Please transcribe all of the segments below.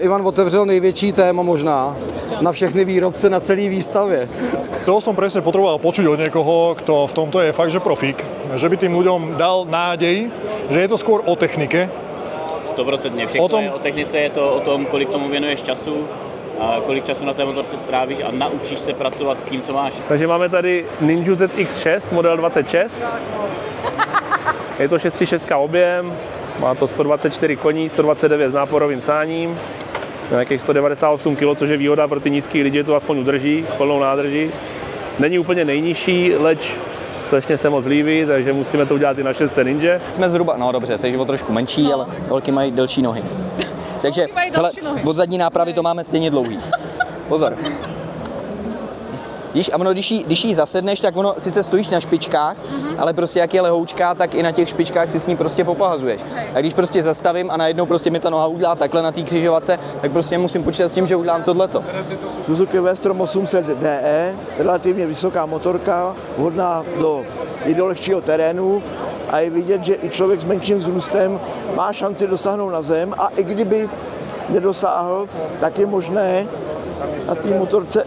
Ivan otevřel největší téma možná na všechny výrobce na celý výstavě. To som presne potreboval počuť od niekoho, kto v tomto je fakt, že profík. Že by tým ľuďom dal nádej, že je to skôr o technike. 100%. Všechno je o technice, je to o tom, kolik tomu věnuješ času, a kolik času na té motorce strávíš a naučíš se pracovat s tím, co máš. Takže máme tady Ninja ZX6, model 26. Je to 636 objem, má to 124 koní, 129 s náporovým sáním, nějakých 198 kg, což je výhoda pro ty nízký lidi, to aspoň udrží s plnou nádrží. Není úplně nejnižší, leč slečně se moc líbí, takže musíme to udělat i na 6 Ninja. Jsme zhruba, no dobře, jsi o trošku menší, ale holky mají delší nohy. Takže hele, od zadní nápravy to máme stejně dlouhý. Pozor. Víš, a ono, když jí zasedneš, tak ono sice stojíš na špičkách, ale prostě jak je lehoučká, tak i na těch špičkách si s ní prostě popahazuješ. A když prostě zastavím a najednou prostě mi ta noha udělá takhle na té křižovatce, tak prostě musím počítat s tím, že udělám tohleto. Suzuki V-Strom 800 DE, relativně vysoká motorka, vhodná do lehčího terénu a je vidět, že i člověk s menším vzrůstem má šanci dosáhnout na zem a i kdyby nedosáhl, tak je možné na té motorce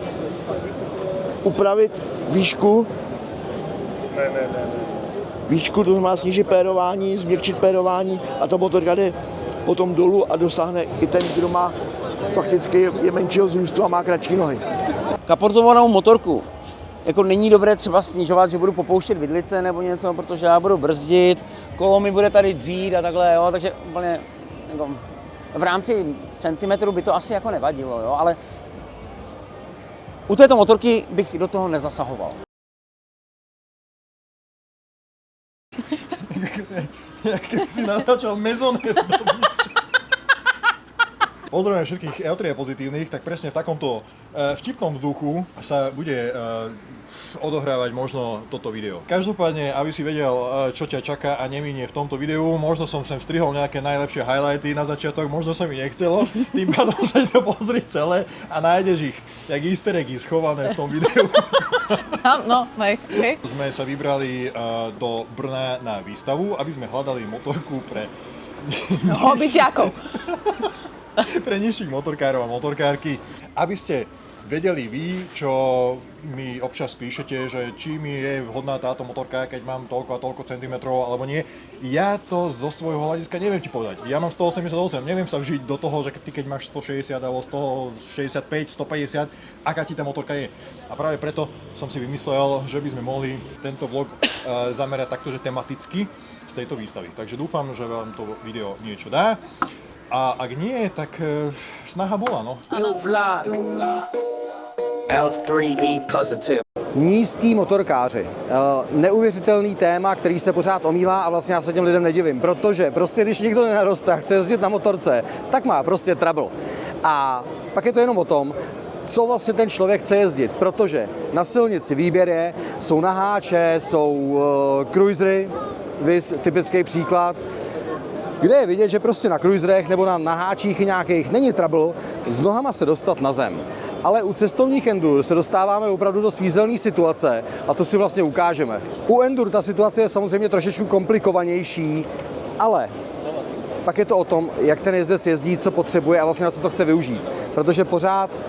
upravit výšku. Výšku, to znamená snížit pérování, změkčit pérování a ta motorka jde potom dolů a dosáhne i ten, kdo má fakticky je menšího vzrůstu a má kratší nohy. Kaporzovanou motorku jako není dobré třeba snižovat, že budu popouštět vidlice nebo něco, protože já budu brzdit, kolo mi bude tady dřít a takhle, jo, takže úplně jako, v rámci centimetru by to asi jako nevadilo, jo, ale u této motorky bych do toho nezasahoval. Jak si natáčal mezonet. Pozdravujem všetkých L3 pozitívnych, tak presne v takomto vtipnom vzduchu sa bude odohrávať možno toto video. Každopádne, aby si vedel, čo ťa čaká a neminie v tomto videu, možno som sem strihol nejaké najlepšie highlighty na začiatok, možno sa mi nechcelo, tým pádom sa to pozri celé a nájdeš ich, jak easter eggy schované v tom videu. No, hej. Sme sa vybrali do Brna na výstavu, aby sme hľadali motorku pre Hobbyťákov. pre nižších motorkárov a motorkárky, aby ste vedeli vy, čo mi občas píšete, že či mi je vhodná táto motorka, keď mám toľko a toľko centimetrov alebo nie. Ja to zo svojho hľadiska neviem ti povedať. Ja mám 188, neviem sa vžiť do toho, že ty keď máš 160 alebo 165, 150, aká ti tá motorka je. A práve preto som si vymyslel, že by sme mohli tento vlog zamerať takto, že tematicky z tejto výstavy. Takže dúfam, že vám to video niečo dá. A ak nie, tak snaha bola, no. Nízký motorkáři. Neuvěřitelný téma, který se pořád omílá a vlastně já se těm lidem nedivím, protože prostě když někdo nenaroste a chce jezdit na motorce, tak má prostě trouble. A pak je to jenom o tom, co vlastně ten člověk chce jezdit, protože na silnici výběr je, jsou naháče, jsou cruisery, typický příklad, kde je vidět, že prostě na cruiserech nebo na naháčích nějakých není trouble s nohama se dostat na zem. Ale u cestovních endur se dostáváme opravdu do svízelné situace a to si vlastně ukážeme. U endur ta situace je samozřejmě trošičku komplikovanější, ale pak je to o tom, jak ten jezdec jezdí, co potřebuje a vlastně na co to chce využít. Protože pořád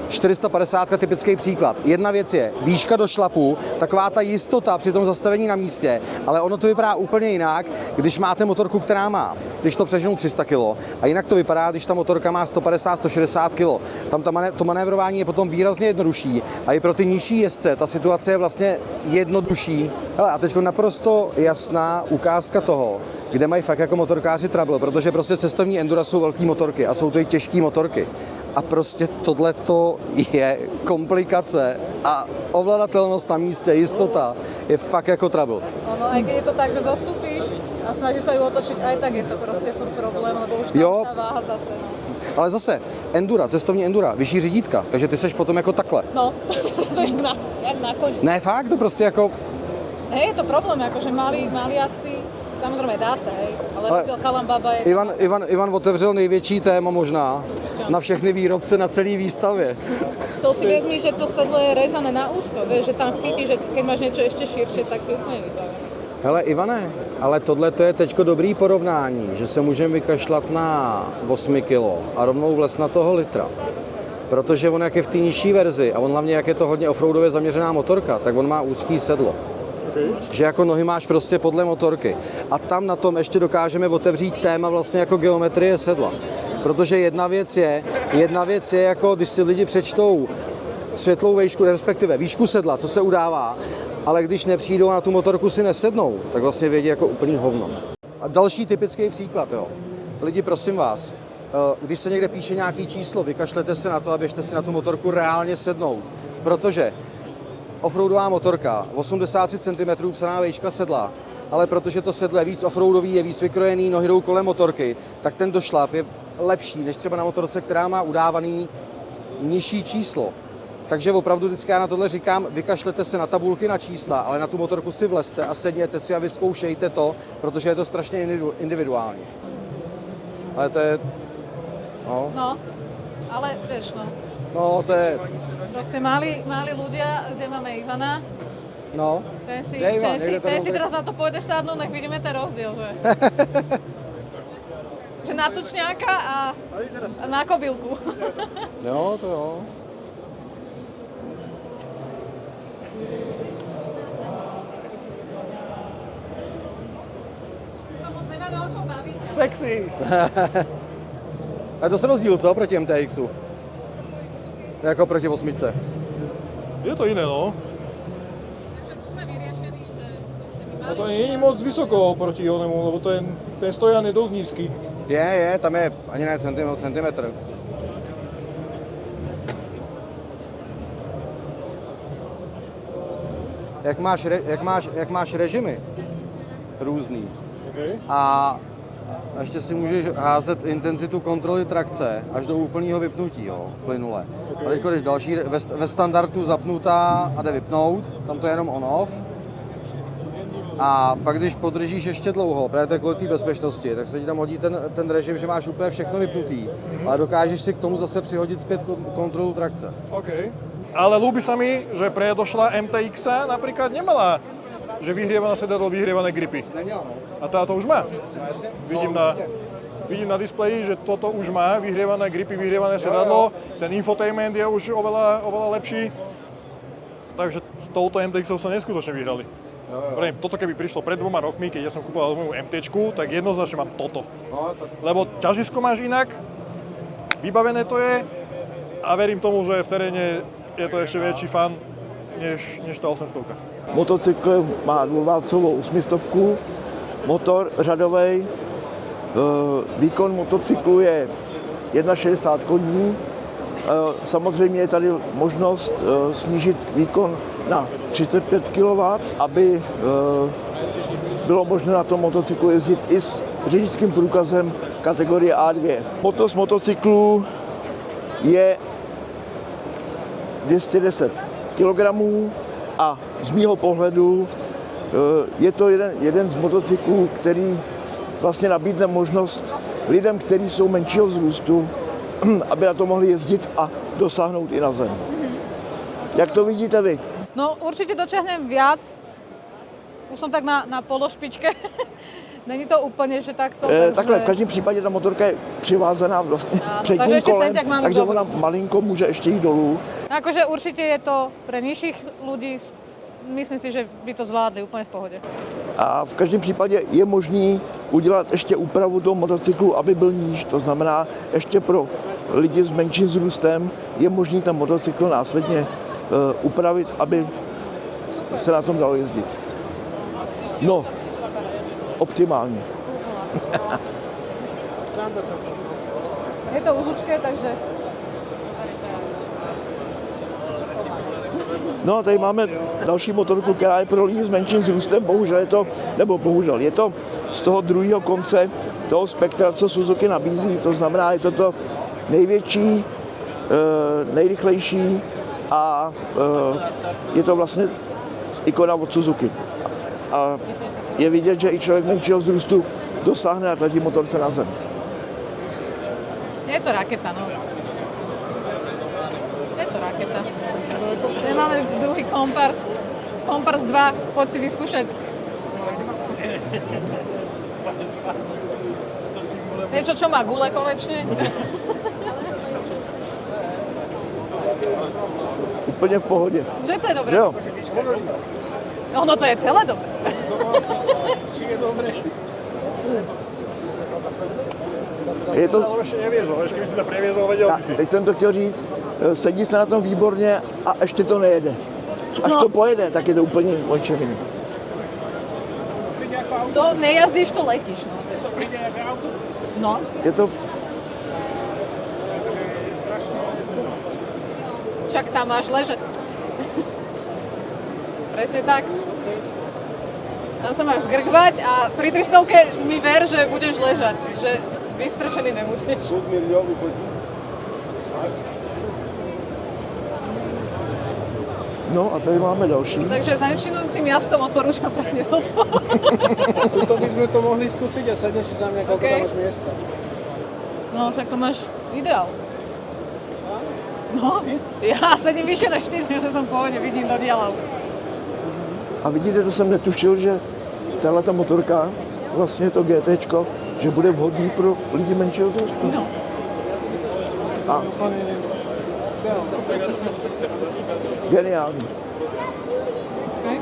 450 typický příklad. Jedna věc je výška do šlapu, taková ta jistota při tom zastavení na místě, ale ono to vypadá úplně jinak, když máte motorku, která má, když to přeženu 300 kg. A jinak to vypadá, když ta motorka má 150-160 kg. Tam to manévrování je potom výrazně jednodušší a i pro ty nižší jezdce ta situace je vlastně jednodušší. Hele, a teď naprosto jasná ukázka toho, kde mají fakt jako motorkáři trouble, protože prostě cestovní endura jsou velké motorky a jsou to i těžké motorky. A prostě tohleto je komplikace a ovladatelnost na místě, jistota je fakt jako trouble. Ono, aj keď je to tak, že zostupíš a snažíš sa ju otočiť, aj tak je to prostě furt problém, lebo už tam tá váha zase. No. Ale zase, endura, cestovní endura, vyšší řídítka, takže ty seš potom jako takhle. No, to je jak na koni. Ne, fakt, to prostě jako... Hej, je to problém, akože mali asi, samozrejme dá sa, hej, ale rozdiel chalan baba je... Ivan otevřel největší téma možná na všechny výrobce na celý výstavě. To si vezmi, že to sedlo je rezané na úzko, vieš, že tam schytí, že keď máš niečo ešte širšie, tak si úplne vybavený. Hele Ivane, ale tohle to je teďko dobrý porovnání, že se můžeme vykašlat na 8 kilo a rovnou vlez na toho litra. Protože on jak je v té nižší verzi a on hlavně jak je to hodně offroadově zaměřená motorka, tak on má úzký sedlo. Že jako nohy máš prostě podle motorky. A tam na tom ještě dokážeme otevřít téma vlastně jako geometrie sedla. Protože jedna věc je jako když si lidi přečtou světlou výšku, respektive výšku sedla, co se udává, ale když nepřijdou a na tu motorku si nesednou, tak vlastně vědí jako úplný hovno. A další typický příklad, jo. Lidi, prosím vás, když se někde píše nějaký číslo, vykašlete se na to a běžte si na tu motorku reálně sednout, protože offroadová motorka, 83 cm psaná výška sedla, ale protože to sedlo je víc offroadový, je víc vykrojený, nohy jdou kolem motorky, tak ten došlap je lepší než třeba na motorce, která má udávaný nižší číslo. Takže opravdu vždycky já na tohle říkám, vykašlete se na tabulky, na čísla, ale na tu motorku si vlezte a sedněte si a vyzkoušejte to, protože je to strašně individuální. Ale to je... No, ale vieš, no. No, to je... Proste mali ľudia, kde máme Ivana, No. ten si teraz na to pôjde sadnúť, nech vidíme ten rozdiel, že? Že na tučňáka a na kobylku. Jo, to jo. Nemáme o čom baviť. Sexy. A to se rozdíl, co, proti MTXu? Jako proti 8. Je to iné, no. Takže tu sme vyriešení, že proste my A to nie je moc vysoko proti onemu, lebo ten stojan je dosť nízky. Je, tam je ani ne centimetr. Jak máš režimy různý Okay. a ještě si můžeš házet intenzitu kontroly trakce až do úplného vypnutí, jo, plynule. Okay. A teď když další ve standardu zapnutá a jde vypnout, tam to je jenom on-off. A pak když podržíš ještě dlouho, právě to je kvůli té bezpečnosti, tak se ti tam hodí ten režim, že máš úplně všechno vypnutý, ale dokážeš si k tomu zase přihodit zpět kontrolu trakce. OK. Ale ľúbi sa mi, že predošla MTX napríklad nemala, že vyhrievané sedadlo, vyhrievané gripy. Neměla, no. A táto už má. Vidím Vidím na displeji, že toto už má, vyhrievané gripy, vyhrievané sedadlo. Ten infotainment je už oveľa lepší. Takže s touto MTX-ou sa neskutočne vyhrali. Toto keby prišlo pred 2 rokmi, keď ja som kúpoval moju MTčku, tak jednoznačne mám toto. Lebo ťažisko máš inak, vybavené to je a verím tomu, že v teréne je to ešte väčší fan než tá 800. Motocykl má dvouválcovou 800, motor řadovej, výkon motocyklu je 61 koní. Samozřejmě je tady možnost snížit výkon na 35 kW, aby bylo možné na tom motocyklu jezdit i s řidičským průkazem kategorie A2. Motor z motocyklu je 210 kg a z mýho pohledu je to jeden z motocyklů, který vlastně nabídne možnost lidem, kteří jsou menšího vzrůstu, aby na to mohli jezdit a dosáhnout i na zem. Jak to vidíte vy? No určite dočiahnem viac. Už som tak na pološpičke. Není to úplně, že takto... Takhle, v každém případě ta motorka je přivázaná vlastně před tím kolem, takže ona malinko může ještě jít dolů. Akože určite je to pre nižších ľudí, myslím si, že by to zvládli úplně v pohodě. A v každém případě je možný udělat ještě úpravu toho motocyklu, aby byl níž. To znamená, ještě pro lidi s menším vzrůstem je možný ten motocykl následně upravit, aby se na tom dalo jezdit. No, optimálně. Je to uzučké, takže... No a tady máme další motorku, která je pro lidi s menším vzrůstem, bohužel je to z toho druhého konce toho spektra, co Suzuki nabízí, to znamená, je to největší, nejrychlejší a je to vlastně ikona od Suzuki. A je vidět, že i člověk menšího vzrůstu dosáhne na této motorce na zem. Je to raketa, no. Je to raketa. Tady máme druhý Kompars 2, poď si vyskúšať. Niečo, čo má gule konečne. Úplně v pohodě. Že to je dobré. Že jo? Ono to je celé dobré. Je to, Ale ještě nevězol, ještě kdyby si se prevězol, věděl by si. teď jsem to chtěl říct, sedí se na tom výborně a ještě to nejede. Až to pojede, tak je to úplně o čem jiném. To nejazdíš, to letíš. No. Je to, Však tam máš ležet. Presne tak. Tam sa máš zgrkvať a pri 300 mi ver, že budeš ležať. Že vystrčený nebudeš. no a tady máme další. Takže začínajúcim jazdcom odporúčam presne toto. Tuto by sme to mohli skúsiť a sadneš si za mňa, koľko OK. tam máš miesta. No, však to máš ideál. No, ja sedím vyššie na 4, že som v pohode, vidím do diaľov. A vidíte, to jsem netušil, že tahleta motorka, vlastně to GTčko, že bude vhodný pro lidi menšího vzrůstu. No. A geniální. Okay.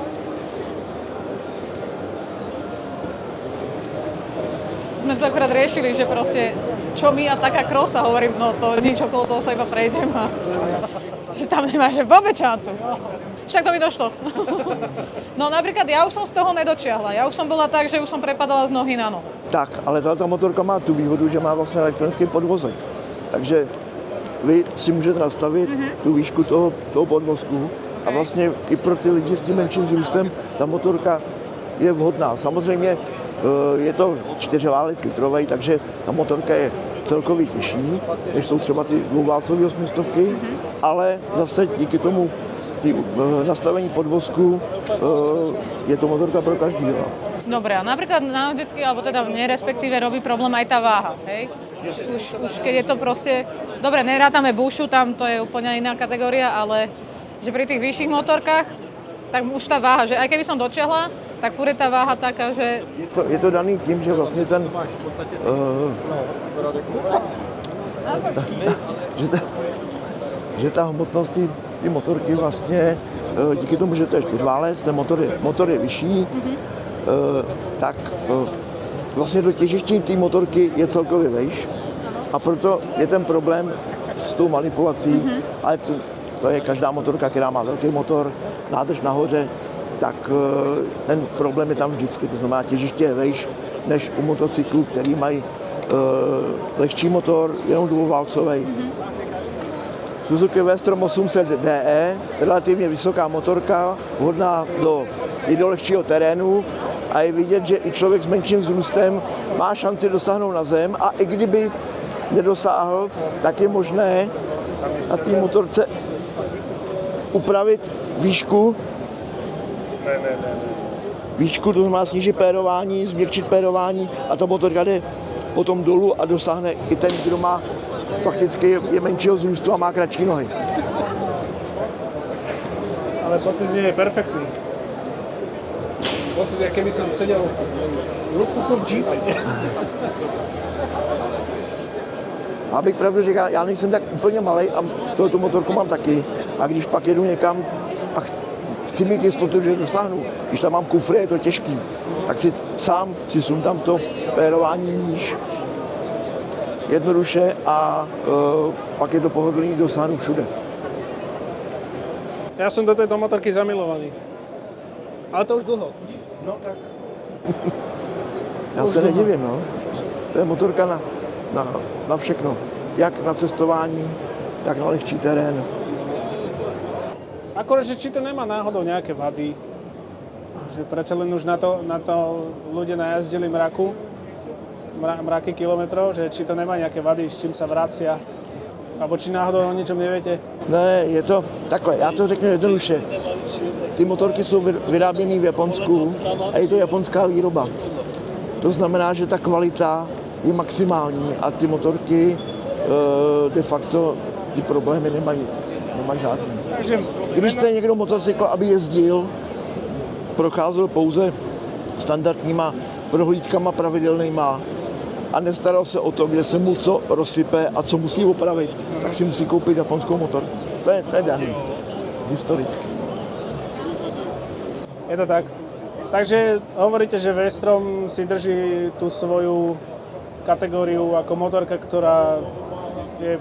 Sme tu akurát riešili, že proste čo my a taká krosa, hovorím, no to nič okolo toho sa iba prejdem a že tam nemáš vôbec šancu. Však to mi došlo. No napríklad ja už som z toho nedočiahla. Ja už som bola tak, že už som prepadala z nohy na nohu. Tak, ale tato motorka má tu výhodu, že má vlastně elektronický podvozek. Takže vy si můžete nastavit tu výšku toho podvozku a vlastně i pro ty lidi s tím menším vzrůstem ta motorka je vhodná. Samozřejmě je to 4 válec litrovej, takže ta motorka je celkově těžší, než jsou třeba ty dvouválcové 800, ale zase díky tomu nastavení podvozku je to motorka pro každého. Dobre, a napríklad na vždycky, alebo teda mne respektíve robí problém aj tá váha, hej? Už keď je to proste... Dobre, nerátame bušu, tam to je úplne iná kategória, ale že pri tých vyšších motorkách, tak už tá váha, že aj keby som dočiahla, tak furt je tá váha taká, že... Je to daný tím, že vlastně ten... že ta hmotnost ty motorky vlastně, díky tomu, že to je 4válec, ten motor je vyšší, tak vlastně do těžištění té motorky je celkově vejš a proto je ten problém s tou manipulací, ale to je každá motorka, která má velký motor, nádrž nahoře, tak ten problém je tam vždycky, to znamená těžiště je vejš než u motocyklů, který mají lehčí motor, jenom dvouválcovej. Suzuki V-Strom 800 DE, relativně vysoká motorka, vhodná i do lehčího terénu a je vidět, že i člověk s menším vzrůstem má šanci dosáhnout na zem a i kdyby nedosáhl, tak je možné na té motorce upravit výšku. Výšku, to znamená snížit pérování, změkčit pérování a ta motorka jde potom dolů a dosáhne i ten, kdo má fakticky je menšího vzrůstu a má kratší nohy. Ale pocit je perfektný. Pocit, jak keby som sedel v luxusnom džípe. Abych pravdu řekl, já nejsem tak úplně malej a tu motorku mám taky. A když pak jedu někam a chci mít jistotu, že dosáhnu, když tam mám kufry, je to těžký, tak si sám sundám to pérování níž jednoduše a pak je to pohodlný, dosáhnu všude. Ja som do tejto motorky zamilovaný. Ale to už dlho. No tak. Já se nedivím, no. To je motorka na všechno. Jak na cestování, tak na lehčí terén. Akorát, že či to nemá náhodou nejaké vady. Že predsa len už na to ľudia najazdili mraky kilometrov, že či to nemá nejaké vady, s čím sa vracia. Alebo či náhodou o ničom neviete? Ne, je to takhle, já to řeknu jednoduše. Ty motorky jsou vyráběny v Japonsku a je to japonská výroba. To znamená, že ta kvalita je maximální a ty motorky de facto ty problémy nemají žádný. Když chce někdo motocykl, aby jezdil, procházel pouze standardníma prohlídkama pravidelnýma a nestaral se o to, kde se mu co rozsype a co musí opravit, tak si musí koupit japonskou motorku. To je daný historicky. Je to tak. Takže hovoríte, že V-Strom si drží tú svoju kategóriu ako motorka, ktorá je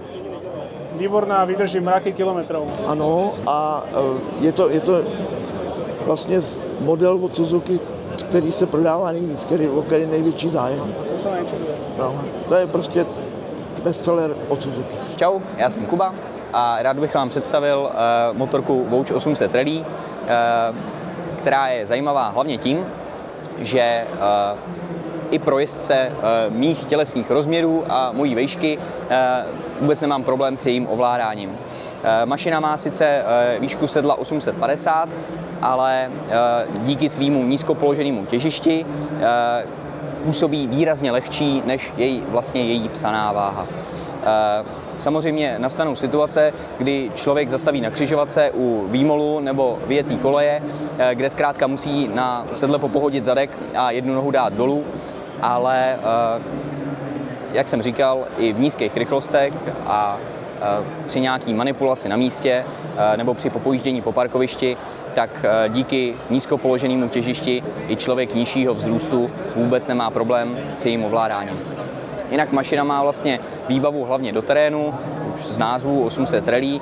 výborná a vydrží mraky kilometrov. Ano, a je to vlastně model od Suzuki, který se prodává nejvíc, o který je největší zájem. To sa nečuduje. No, to je prostě bestseller od Suzuki. Čau, já jsem Kuba a rád bych vám představil motorku Vouch 800 Rally, která je zajímavá hlavně tím, že i pro jezdce mých tělesných rozměrů a mojí výšky vůbec nemám problém s jejím ovládáním. Mašina má sice výšku sedla 850, ale díky svýmu nízkopoloženému těžišti působí výrazně lehčí než její psaná váha. Samozřejmě nastanou situace, kdy člověk zastaví na křižovatce u výmolu nebo vyjetý koleje, kde zkrátka musí na sedle popohodit zadek a jednu nohu dát dolů, ale jak jsem říkal, i v nízkých rychlostech a při nějaký manipulaci na místě nebo při popojíždění po parkovišti, tak díky nízkopoloženému těžišti i člověk nižšího vzrůstu vůbec nemá problém s jejím ovládáním. Jinak mašina má vlastně výbavu hlavně do terénu, už z názvu 800 Rally.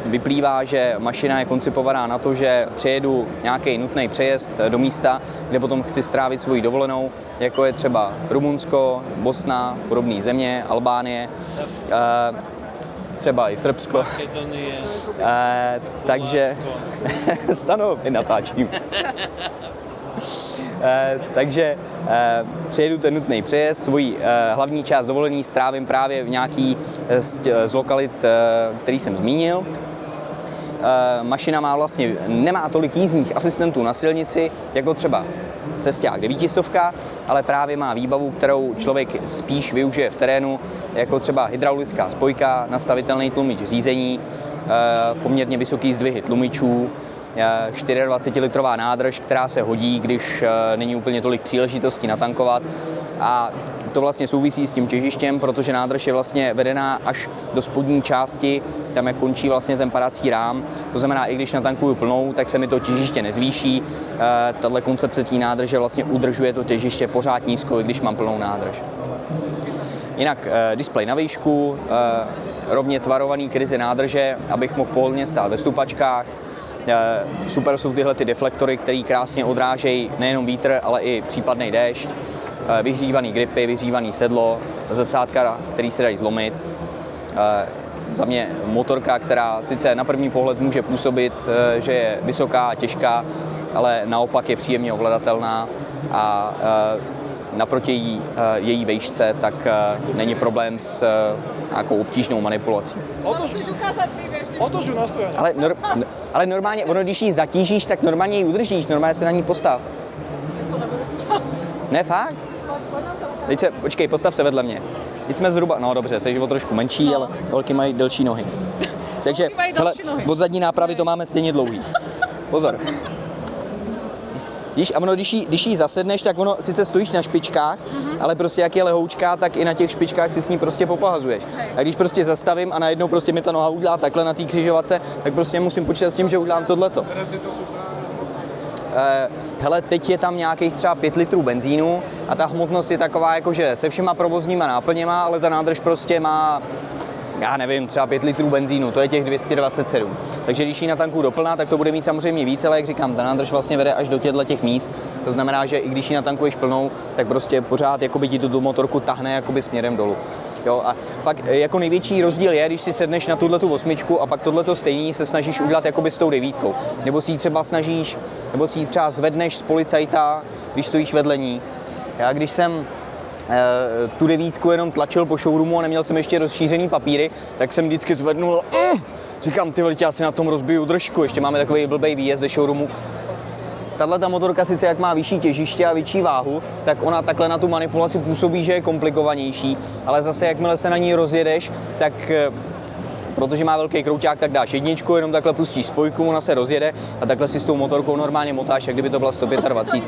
Vyplývá, že mašina je koncipovaná na to, že přejedu nějaký nutný přejezd do místa, kde potom chci strávit svoji dovolenou, jako je třeba Rumunsko, Bosna, podobné země, Albánie, třeba i Srbsko. Takže stano, natáčím. Takže přejedu ten nutný přejezd, svoji hlavní část dovolený strávím právě v nějaký z lokalit, který jsem zmínil. Mašina nemá tolik jízdních asistentů na silnici, jako třeba cesták 900, ale právě má výbavu, kterou člověk spíš využije v terénu, jako třeba hydraulická spojka, nastavitelný tlumič řízení, poměrně vysoký zdvihy tlumičů, 24-litrová nádrž, která se hodí, když není úplně tolik příležitostí natankovat. A to vlastně souvisí s tím těžištěm, protože nádrž je vlastně vedená až do spodní části, tam jak končí vlastně ten padací rám. To znamená, i když natankuju plnou, tak se mi to těžiště nezvýší. Tato koncepce té nádrže vlastně udržuje to těžiště pořád nízko, i když mám plnou nádrž. Jinak displej na výšku, rovně tvarovaný kryty nádrže, abych mohl pohodlně stát ve stupačkách. Super jsou tyhle deflektory, které krásně odrážejí nejenom vítr, ale i případný déšť. Vyhřívaný gripy, vyhřívaný sedlo, zrcátka, který se dají zlomit. Za mě motorka, která sice na první pohled může působit, že je vysoká a těžká, ale naopak je příjemně ovladatelná a naproti její výšce, tak není problém s nějakou obtížnou manipulací. Ale normálně, když ji zatížíš, tak normálně ji udržíš, normálně se na ní postav. Ne, fakt? Počkej, postav se vedle mě. Teď jsme zhruba, no dobře, jsi o trošku menší, ale holky mají delší nohy. Takže hele, od zadní nápravy to máme stejně dlouhý. Pozor. Když jí zasedneš, tak ono sice stojíš na špičkách, ale prostě jak je lehoučká, tak i na těch špičkách si s ní prostě popahazuješ. A když prostě zastavím a najednou prostě mi ta noha udělá takhle na té křižovatce, tak prostě musím počítat s tím, že udělám tohleto. Hele, teď je tam nějakých třeba 5 litrů benzínu a ta hmotnost je taková, jakože se všema provozníma náplněma, ale ta nádrž prostě má, já nevím, třeba 5 litrů benzínu, to je těch 227. Takže když ji natankuju doplná, tak to bude mít samozřejmě víc, ale jak říkám, ta nádrž vlastně vede až do těch míst. To znamená, že i když ji natankuješ plnou, tak prostě pořád jakoby ti tu motorku tahne jakoby směrem dolů. Jo, a fakt jako největší rozdíl je, když si sedneš na tuhletu 8 a pak tohleto stejný se snažíš udělat jakoby s tou 9. Nebo si ji třeba zvedneš z policajta, když stojíš vedle ní. Já když jsem tu 9 jenom tlačil po showroomu a neměl jsem ještě rozšířený papíry, tak jsem vždycky zvednul říkám, ty já si na tom rozbiju držku, ještě máme takový blbej výjezd ze showroomu. Tato motorka sice jak má vyšší těžiště a větší váhu, tak ona takhle na tu manipulaci působí, že je komplikovanější, ale zase jakmile se na ní rozjedeš, tak protože má velký krouťák, tak dáš jedničku, jenom takhle pustíš spojku, ona se rozjede a takhle si s tou motorkou normálně motáš, jak kdyby to byla 125.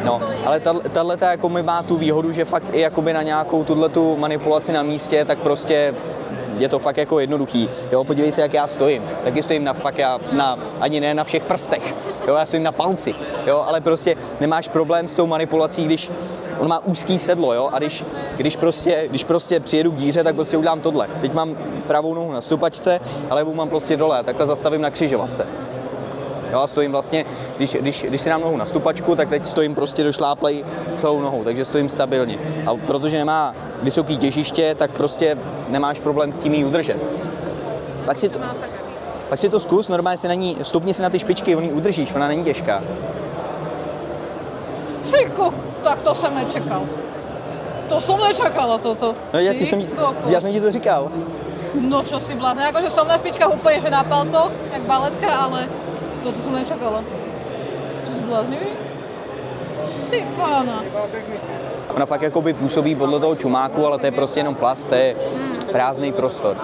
No, ale tahle jako má tu výhodu, že fakt i jakoby na nějakou tuhletu manipulaci na místě, tak prostě je to fakt jako jednoduchý. Jo, podívej se, jak já stojím. Taky stojím ani ne na všech prstech. Jo, já stojím na palci. Jo, ale prostě nemáš problém s tou manipulací, když on má úzký sedlo, jo, a když prostě přijedu k díře, tak prostě udělám tohle. Teď mám pravou nohu na stupačce, a levou mám prostě dole a takhle zastavím na křižovatce. Jo, a stojím vlastně, když si dám nohu na stupačku, tak teď stojím prostě došláplej celou nohou, takže stojím stabilně. A protože nemá vysoký těžiště, tak prostě nemáš problém s tím ji udržet. Pak si to zkus, normálně stupni si na ty špičky, on ji udržíš, ona není těžká. Číko, tak to jsem nečekal. To som nečakala toto. No ja som ti to říkal. No čo si blázne, akože som na špičkách úplne, že na palcoch, jak baletka, ale toto som nečakala. Čo si bláznivý? Si pána. Ona fakt jakoby působí podle toho čumáku, ale to je prostě jenom plast, to je prázdný prostor.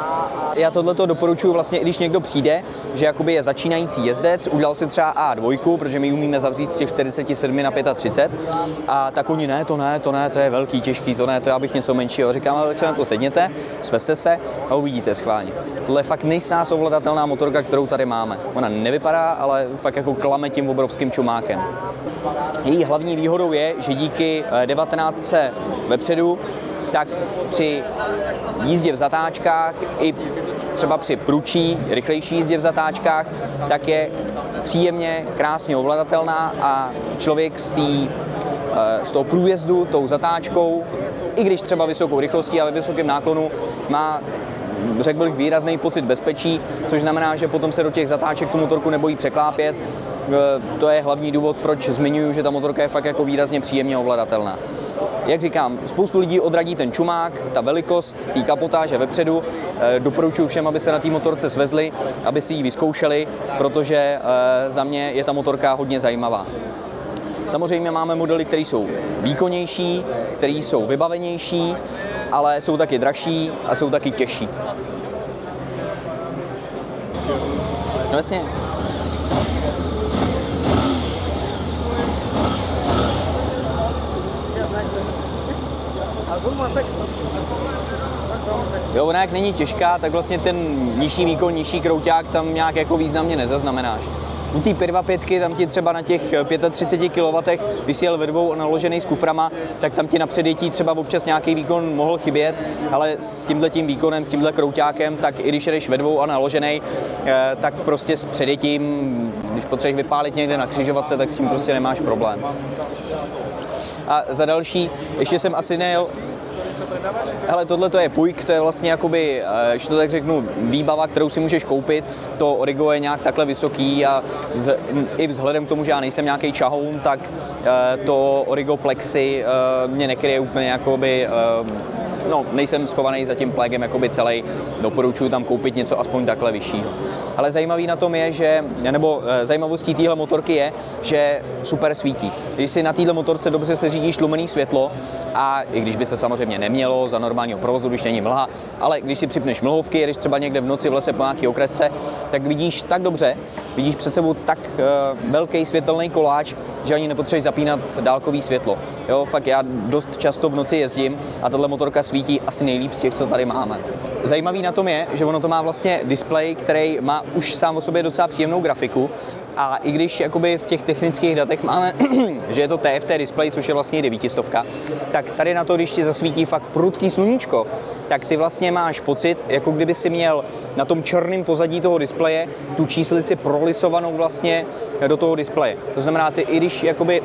Já tohleto doporučuji vlastně, i když někdo přijde, že jakoby je začínající jezdec, udělal si třeba A2, protože my umíme zavřít z těch 47 na 35, a tak oni to je velký, těžký, to já bych něco menšího. Říkám, ale tak se na to sedněte, svezte se a uvidíte schválně. Tohle je fakt nejsnáz ovladatelná motorka, kterou tady máme. Ona nevypadá, ale fakt jako klame tím obrovským čumákem. Její hlavní výhodou je, že díky 19 vepředu, tak při jízdě v zatáčkách i třeba při prudší, rychlejší jízdě v zatáčkách, tak je příjemně, krásně ovladatelná a člověk z toho průjezdu tou zatáčkou, i když třeba vysokou rychlostí a ve vysokém náklonu, má, řekl bych, výrazný pocit bezpečí, což znamená, že potom se do těch zatáček tu motorku nebojí překlápět. To je hlavní důvod, proč zmiňuji, že ta motorka je fakt jako výrazně příjemně ovladatelná. Jak říkám, spoustu lidí odradí ten čumák, ta velikost, té kapotáže vepředu. Doporučuji všem, aby se na té motorce svezli, aby si ji vyzkoušeli, protože za mě je ta motorka hodně zajímavá. Samozřejmě máme modely, které jsou výkonnější, které jsou vybavenější, ale jsou taky dražší a jsou taky těžší. No jasně. Jo, ona jak není těžká, tak vlastně ten nižší výkon, nižší krouťák tam nějak jako významně nezaznamenáš. U té 525 tam ti třeba na těch 35 kW, když jsi jel ve dvou a naložený s kuframa, tak tam ti na předjetí třeba občas nějaký výkon mohl chybět, ale s tímhletím výkonem, s tímhle krouťákem, tak i když jedeš ve dvou a naložený, tak prostě s předjetím, když potřebuješ vypálit někde na křižovatce, tak s tím prostě nemáš problém. A za další, ještě jsem asi nejel, hele, tohle to je pujk, to je vlastně jakoby, že to tak řeknu, výbava, kterou si můžeš koupit. To Origo je nějak takhle vysoký a i vzhledem k tomu, že já nejsem nějaký čahoun, tak to Origo Plexi mě nekryje úplně jakoby, no, nejsem schovaný za tím plégem jakoby celý, doporučuji tam koupit něco aspoň takhle vyššího. Ale zajímavý na tom je, že, nebo zajímavostí téhle motorky je, že super svítí. Když si na téhle motorce dobře se řídíš tlumený světlo, a i když by se samozřejmě nemělo za normálního provozu, když není mlha, ale když si připneš mlhovky, jedeš třeba někde v noci v lese po nějaký okresce, tak vidíš tak dobře, vidíš před sebou tak velký světelný koláč, že ani nepotřebuješ zapínat dálkový světlo. Jo, fakt já dost často v noci jezdím a tahle motorka svítí asi nejlíp z těch, co tady máme. Zajímavý na tom je, že ono to má vlastně displej, který má už sám o sobě docela příjemnou grafiku, a i když jakoby v těch technických datech máme, že je to TFT displej, což je vlastně 900, tak tady na to, když ti zasvítí fakt prudký sluníčko, tak ty vlastně máš pocit, jako kdyby si měl na tom černém pozadí toho displeje tu číslici prolisovanou vlastně do toho displeje. To znamená, ty i když jakoby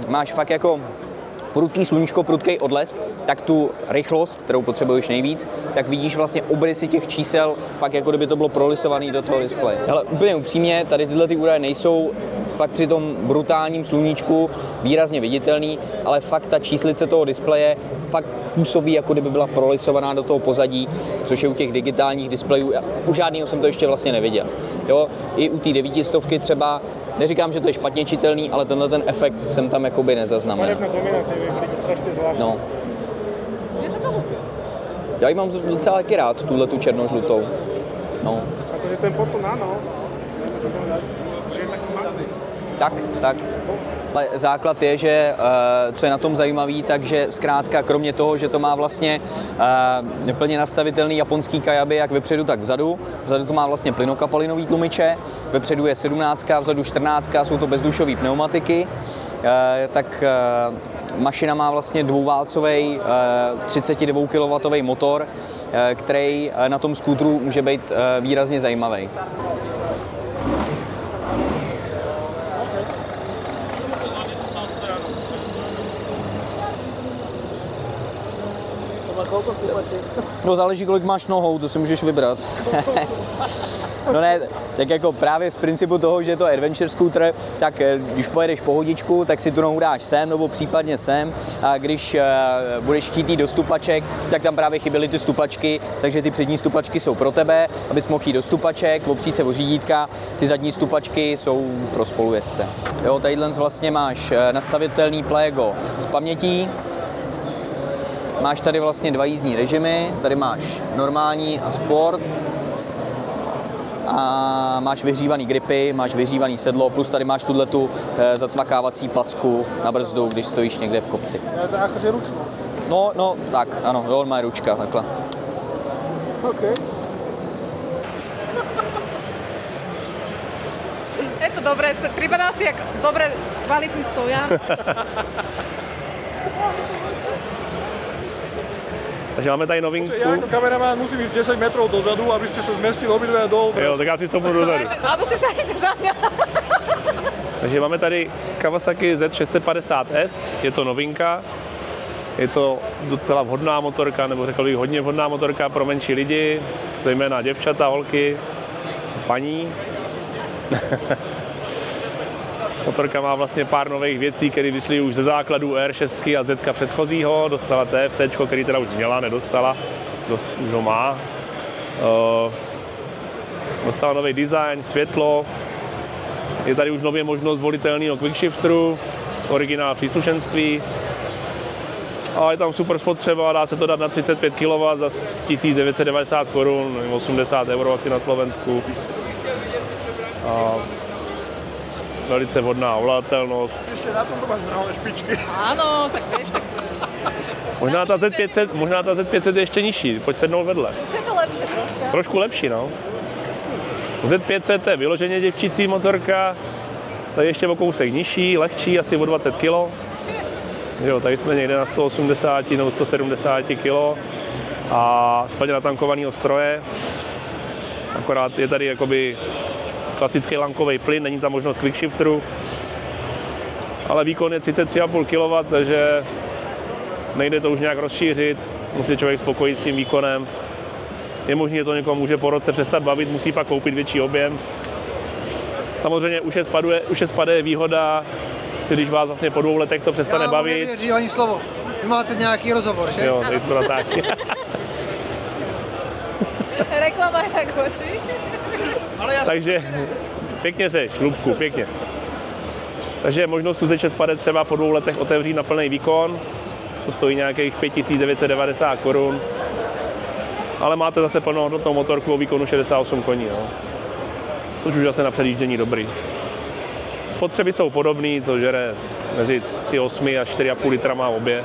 máš fakt jako prudký sluníčko, prudký odlesk, tak tu rychlost, kterou potřebuješ nejvíc, tak vidíš vlastně obrysy těch čísel, fakt jako kdyby to bylo prolisované do toho displeje. Ale úplně upřímně, tady tyhle ty údaje nejsou fakt při tom brutálním sluníčku výrazně viditelný, ale fakt ta číslice toho displeje fakt působí, jako kdyby byla prolisovaná do toho pozadí, což je u těch digitálních displejů. U žádného jsem to ještě vlastně neviděl. Jo? I u té 900 třeba, neříkám, že to je špatně čitelný, ale tenhle ten efekt jsem tam jakoby nezaznamenal. No. Mne sa to ľúbi. Já ji mám docela taky rád, tu černožlutou. No. Akože ten potom áno, nemôžem povedať, že je taký matný. Tak. Ale základ je, že co je na tom zajímavý, takže zkrátka kromě toho, že to má vlastně plně nastavitelný japonský kajaby jak vepředu, tak vzadu. Vzadu to má vlastně plynokapalinové tlumiče, vepředu je 17, vzadu 14, jsou to bezdušové pneumatiky. Tak mašina má vlastně dvouválcový 32 kW motor, který na tom skútru může být výrazně zajímavý. No záleží, kolik máš nohou, to si můžeš vybrat. No ne, tak jako právě z principu toho, že je to adventure scooter, tak když pojedeš pohodičku, tak si tu nohu dáš sem nebo případně sem a když budeš chtít jít do stupaček, tak tam právě chyběly ty stupačky, takže ty přední stupačky jsou pro tebe, abys mohl jít do stupaček, opřít se o řídítka, ty zadní stupačky jsou pro spolujezdce. Jo, tadyhle vlastně máš nastavitelný Playgo s pamětí. Máš tady vlastně dva jízdní režimy, tady máš normální a sport a máš vyhřívaný gripy, máš vyhřívaný sedlo, plus tady máš tuhletu zacvakávací placku na brzdu, když stojíš někde v kopci. Je to akože ručno? No, tak, ano, on má ručka, takhle. OK. Je to dobré, pripadá si jak dobre kvalitný stojan. Takže máme tady novinku. Ja ako kameraman musím ísť 10 metrov dozadu, aby ste sa zmestili obidve dolu. Jo, tak já si stopnu dozadu. Alebo si sadíte za mňa. Takže máme tady Kawasaki Z650S, je to novinka. Je to docela vhodná motorka, nebo řekl bych hodně vhodná motorka pro menší lidi, zejména děvčata, holky, paní. Motorka má vlastně pár nových věcí, které vyšly už ze základů R6 a Z předchozího. Dostala TFT, který teda už měla, nedostala, už ho má. Dostala nový design, světlo. Je tady už nově možnost volitelného quickshifteru, originál příslušenství. A je tam super spotřeba, dá se to dát na 35 kW za 1990 korun, 80 € asi na Slovensku. A velice vhodná ovladatelnost. Ešte na tomto máš drahé špičky. Áno, tak vieš, tak... Možná ta Z500 je ještě nižší, pojď sednout vedle. Je to lepšie troška. Trošku lepší, no. Z500 je vyloženě děvčicí motorka, tady ještě o kousek nižší, lehčí, asi o 20 kg. Jo, tady jsme někde na 180 nebo 170 kg a splně natankovaného stroje. Akorát je tady jakoby klasický lankový plyn, není tam možnost quickshifteru, ale výkon je 33,5 kW, takže nejde to už nějak rozšířit, musí člověk spokojit s tím výkonem. Je možné, že to někomu může po roce přestat bavit, musí pak koupit větší objem. Samozřejmě už je spadé výhoda, když vás vlastně po 2 letech to přestane bavit. Já nevěřím ani slovo. Vy máte nějaký rozhovor, že? Jo, tady se to natáčí. Reklama jak oči. Takže pěkně seš, Lubku, pěkně. Takže je možnost tu Z650 třeba po 2 letech otevřít na plný výkon. To stojí nějakých 5990 korun. Ale máte zase plnohodnotnou motorku o výkonu 68 koní. No. Což už zase na předjíždění dobrý. Spotřeby jsou podobné, to žere mezi 3,8 a 4,5 litra má obě.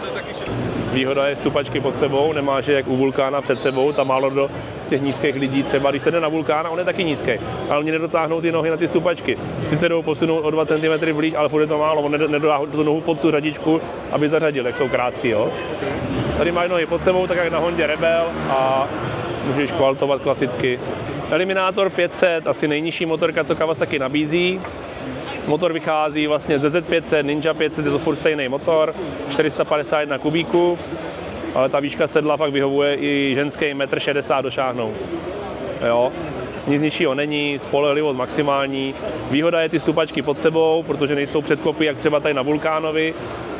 Výhoda je stupačky pod sebou, nemáš je jak u Vulkána před sebou, tam málo kdo z těch nízkých lidí třeba, když se jde na Vulkána, on je taky nízký, ale oni nedotáhnou ty nohy na ty stupačky. Sice jdou posunout o 2 cm blíž, ale furt je to málo, on nedotáhnou tu nohu pod tu řadičku, aby zařadil, jak jsou krátcí, jo. Tady máš nohy pod sebou, tak jak na Hondě Rebel a můžeš kvaltovat klasicky. Eliminátor 500, asi nejnižší motorka, co Kawasaki nabízí. Motor vychází vlastně ze Z500, Ninja 500, je to furt stejný motor, 451 kubíků, ale ta výška sedla fakt vyhovuje i ženské 1,60 m došáhnout. Jo. Nic nižšího není, spolehlivost maximální. Výhoda je ty stupačky pod sebou, protože nejsou předkopy, jak třeba tady na Vulkánovi,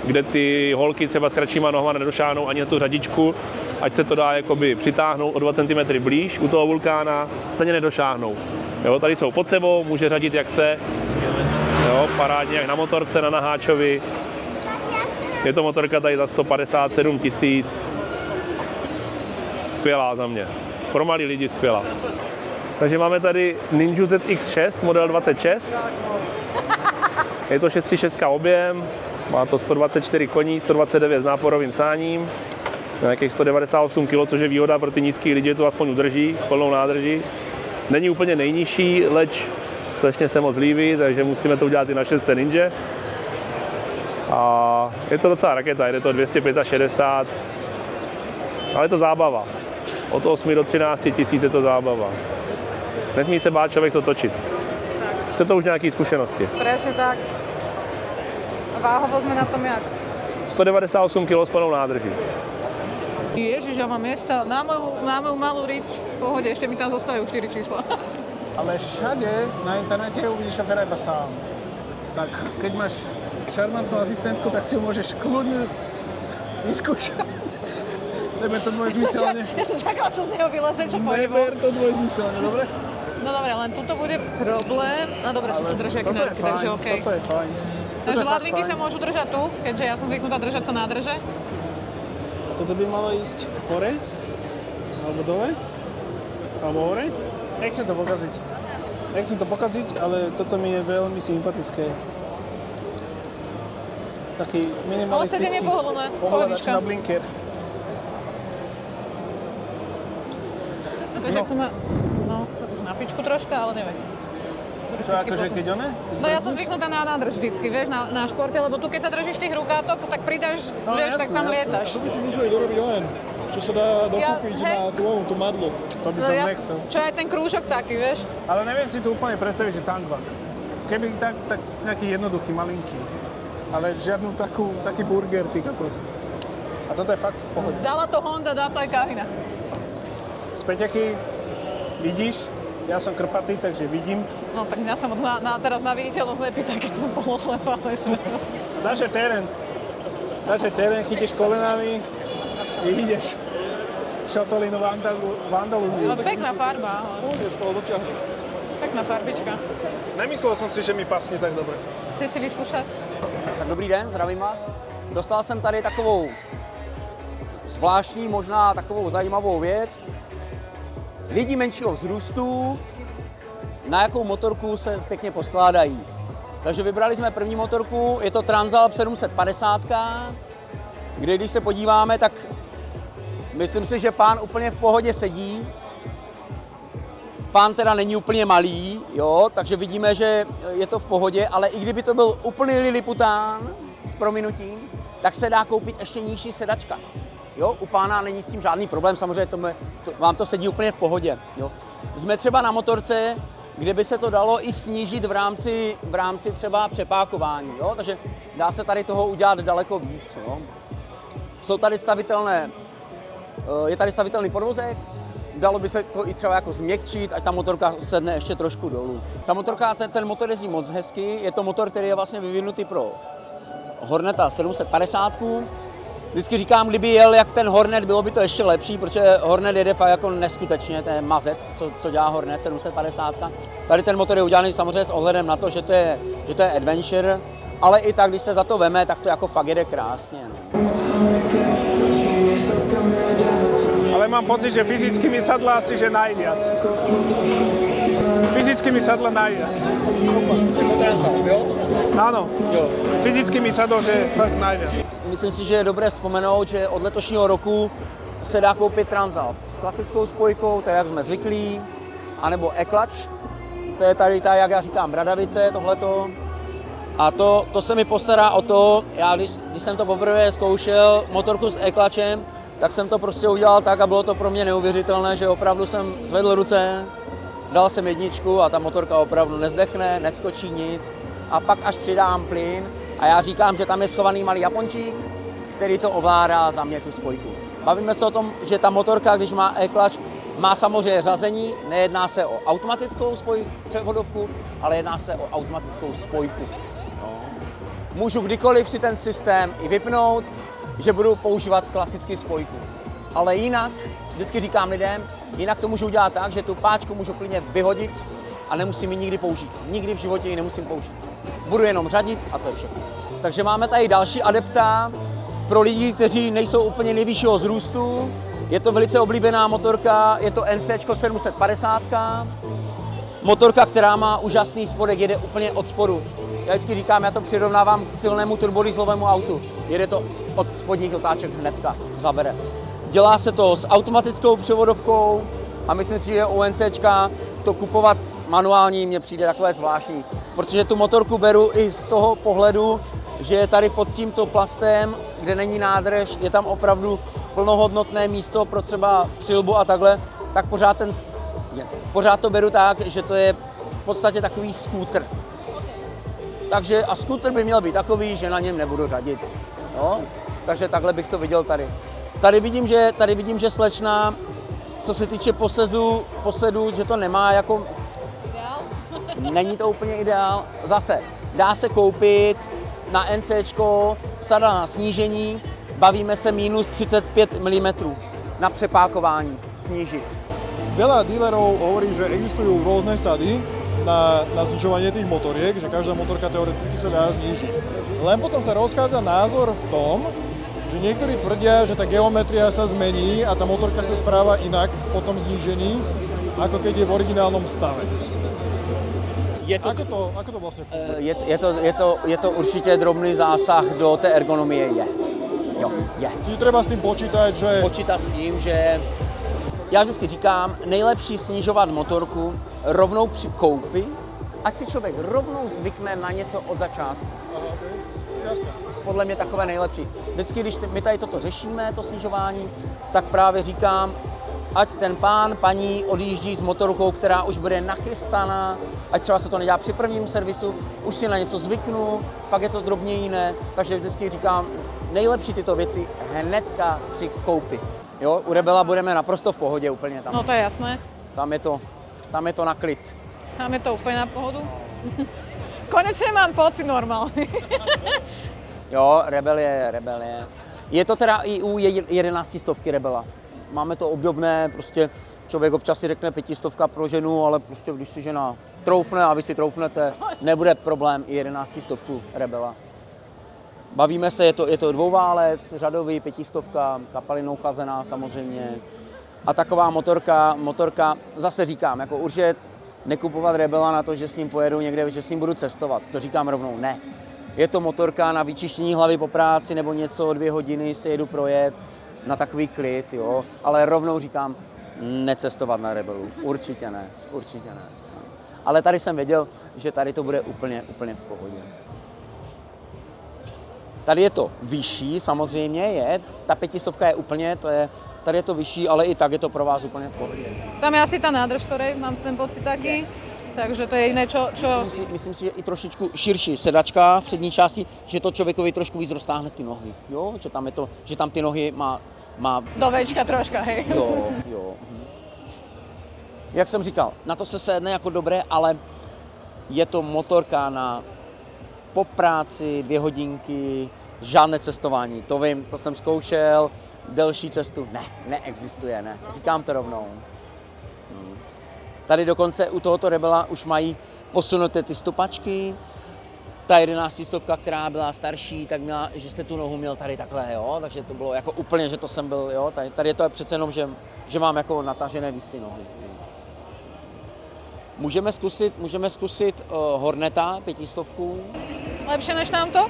kde ty holky třeba s kratšíma nohama nedošáhnou ani na tu řadičku, ať se to dá jakoby přitáhnout o 2 cm blíž, u toho Vulkána stejně nedošáhnou. Jo, tady jsou pod sebou, může řadit jak chce. Jo, parádně jak na motorce, na naháčovi. Je to motorka tady za 157 000. skvělá za mě. Pro malý lidi skvělá. Takže máme tady Ninja ZX6 model 26. Je to 636 objem, má to 124 koní, 129 s náporovým sáním, nějakých 198 kg, což je výhoda pro ty nízký lidi, to aspoň udrží s plnou nádrží. Není úplně nejnižší, leč slečně se moc líbí, takže musíme to udělat i na 6 Ninja. A je to docela raketa, jde to 265, ale je to zábava. Od 8 do 13 tisíc je to zábava. Nesmí se bát člověk to točit. Chce to už nějaké zkušenosti. Presne tak. A váhovo sme na tom jak? 198 kg s plnou nádrží. Ježiš, ja mám miesta na moju malú riť. V pohode, ešte mi tam zostávajú 4 čísla. Ale všade na internete uvidíš šoféra iba sám. Tak keď máš šarmantnú asistentku, tak si ju môžeš kľudne vyskúšať. Neber to dvojzmyselne. Ja som čakala, čo z neho vyleze, čo poviem. Neber to dvojzmyselne, dobre? No dobre, len tuto bude problém. No dobre, sú tu držiaky na ruky, takže okej. Toto je fajn. Takže ladvinky sa môžu držať tu, keďže ja som zvyknutá držať sa nádrže. Toto by malo ísť hore, alebo dole, alebo hore. Nechcem to pokaziť, ale toto mi je veľmi sympatické. Taký minimalistický. Ale sedenie pohodlné, pohľadač na blinker. Takže tu má, na pičku troška, ale neviem. Čo akože keď one? No ja som zvyknutá na nádrž vždycky, vieš, na športe, lebo tu keď sa držíš tých rukátok, tak pridáš, vieš, tak tam lietaš. To by tu museli dorobiť len, čo sa dá dokúpiť na tú madlu. To by som nechcel. Čo aj ten krúžok taký, vieš? Ale neviem si tu úplne predstaviť, že tankbak. Keby tak nejaký jednoduchý, malinký. Ale žiadnu taký burger, ty kokos. A toto je fakt v pohode. Dala to Honda, dá to aj Kavina. Späťaky, vidíš? Ja som krpatý, takže vidím. No tak ja som teraz na viditeľnosť lepitá, keď som poloslepá. Dáš aj terén, chytíš kolenami i ideš. Šotolinu vandalúziu. Pekná farba. Pekná farbička. Nemyslel som si, že mi pasne tak dobre. Chceš si vyskúšať? Tak dobrý den, zdravím vás. Dostal jsem tady takovou zvláštní, možná takovou zajímavou věc. Lidi menšího vzrůstu, na jakou motorku se pěkně poskládají. Takže vybrali jsme první motorku, je to Transalp 750, kde když se podíváme, tak myslím si, že pán úplně v pohodě sedí. Pán teda není úplně malý, jo, takže vidíme, že je to v pohodě, ale i kdyby to byl úplný lilipután s prominutím, tak se dá koupit ještě nižší sedačka. Jo, u pána není s tím žádný problém, samozřejmě vám to sedí úplně v pohodě. Jo. Jsme třeba na motorce, kde by se to dalo i snížit v rámci třeba přepákování, jo, takže dá se tady toho udělat daleko víc. Jo. Jsou tady je tady stavitelný podvozek, dalo by se to i třeba jako změkčit, ať ta motorka sedne ještě trošku dolů. Ta motorka, ten motor jezdí moc hezky, je to motor, který je vlastně vyvinutý pro Horneta 750. Vždycky říkám, kdyby jel jak ten Hornet, bylo by to ještě lepší, protože Hornet jede fakt jako neskutečně, to je mazec, co dělá Hornet 750. Tady ten motor je udělaný samozřejmě s ohledem na to, že to je adventure, ale i tak, když se za to veme, tak to jako fakt jede krásně. No. Ale mám pocit, že fyzicky mi sadla asi že najviac. Fyzicky mi sadla najviac. Áno, fyzicky mi sadlo, že fakt najviac. Myslím si, že je dobré vzpomenout, že od letošního roku se dá koupit Transalp s klasickou spojkou, to je jak jsme zvyklí, anebo e-clutch, to je tady ta, jak já říkám, bradavice, tohleto. A to se mi postará o to, já když jsem to poprvé zkoušel, motorku s e-clutchem, tak jsem to prostě udělal tak a bylo to pro mě neuvěřitelné, že opravdu jsem zvedl ruce, dal jsem jedničku a ta motorka opravdu nezdechne, neskočí nic. A pak až přidám plyn a já říkám, že tam je schovaný malý Japončík, který to ovládá za mě tu spojku. Bavíme se o tom, že ta motorka, když má e-clutch, má samozřejmě řazení, nejedná se o automatickou převodovku, ale jedná se o automatickou spojku. No. Můžu kdykoliv si ten systém i vypnout, že budu používat klasicky spojku. Ale jinak, vždycky říkám lidem, jinak to můžu udělat tak, že tu páčku můžu klidně vyhodit a nemusím ji nikdy použít. Nikdy v životě ji nemusím použít. Budu jenom řadit a to je všechno. Takže máme tady další adepta pro lidi, kteří nejsou úplně nejvyššího vzrůstu, Je to velice oblíbená motorka, je to NC 750. Motorka, která má úžasný spodek, jede úplně od spodu. Já vždycky říkám, já to přirovnávám k silnému turbodieselovému autu. Jede to od spodních otáček hnedka, zabere. Dělá se to s automatickou převodovkou a myslím si, že u NCčka to kupovat manuální mně přijde takové zvláštní. Protože tu motorku beru i z toho pohledu, že je tady pod tímto plastem, kde není nádrž, je tam opravdu plnohodnotné místo pro třeba přilbu a takhle, tak pořád to beru tak, že to je v podstatě takový skútr. Takže a skútr by měl být takový, že na něm nebudu řadit. Jo? Takže takhle bych to viděl tady. Tady vidím, že slečna, co se týče posedu, že to nemá jako... Ideál? Není to úplně ideál. Zase, dá se koupit na NCčko, sada na snížení, bavíme se minus 35 mm na přepákování, snížit. Veľa dílerov hovorí, že existujú rôzne sady na znižovanie tých motoriek, že každá motorka teoreticky sa dá znížiť. Len potom sa rozchádza názor v tom, že niektorí tvrdia, že tá geometria sa zmení a tá motorka sa správa inak po tom znížení, ako keď je v originálnom stave. Ako to vlastne funguje? Je to určitě drobný zásah do té ergonomie, Jo, je. Čiže treba s tým počítať, že... Počítat s tím, že já vždycky říkám, nejlepší snižovat motorku rovnou při koupi, ať si člověk rovnou zvykne na něco od začátku. Aha, okay. Jasné. Podle mě takové nejlepší. Vždycky, když my tady toto řešíme, to snižování, tak právě říkám, ať ten pán, paní odjíždí s motorkou, která už bude nachystaná, ať třeba se to nedělá při prvním servisu, už si na něco zvyknu, pak je to drobně jiné, takže vždycky říkám, nejlepší tyto věci hnedka při koupi. Jo, u Rebela budeme naprosto v pohodě úplně tam. No to je jasné. Tam je to na klid. Tam je to úplně na pohodu. Konečně mám pocit normální. Jo, Rebel je. Je to teda i u 11 stovky Rebela. Máme to obdobné, prostě člověk občas si řekne 500 pro ženu, ale prostě když si žena troufne a vy si troufnete, nebude problém i 11 stovku Rebela. Bavíme se, je to dvouválec, řadový, 500, kapalinou chlazená samozřejmě. A taková motorka, zase říkám, jako určitě nekupovat Rebela na to, že s ním pojedu někde, že s ním budu cestovat. To říkám rovnou, ne. Je to motorka na vyčištění hlavy po práci nebo něco, 2 hodiny si jedu projet na takový klid, jo. Ale rovnou říkám, necestovat na Rebelu. Určitě ne. Ale tady jsem věděl, že tady to bude úplně v pohodě. Tady je to vyšší, samozřejmě ta 500 je úplně, tady je to vyšší, ale i tak je to pro vás úplně v pohodě. Tam je asi ta nádrž, ktorej mám ten pocit taký, takže to je jiné, čo... Myslím si, že i trošičku širší sedačka v přední části, že to člověkovi trošku víc roztáhne ty nohy, jo? Že tam ty nohy má... Do Včka troška, hej. Jo. Jak jsem říkal, na to se sedne jako dobré, ale je to motorka na po práci 2 hodinky, žádné cestování, to vím, to jsem zkoušel, delší cestu, neexistuje, ne, říkám to rovnou. Tady dokonce u tohoto Rebela už mají posunuté ty stupačky, ta 11 stovka, která byla starší, tak měla, že jste tu nohu měl tady takhle, jo, takže to bylo jako úplně, že to jsem byl, jo, tady je to přece jenom, že mám jako natažené víc ty nohy. Můžeme zkusit Horneta 500. Lepšie než nám to?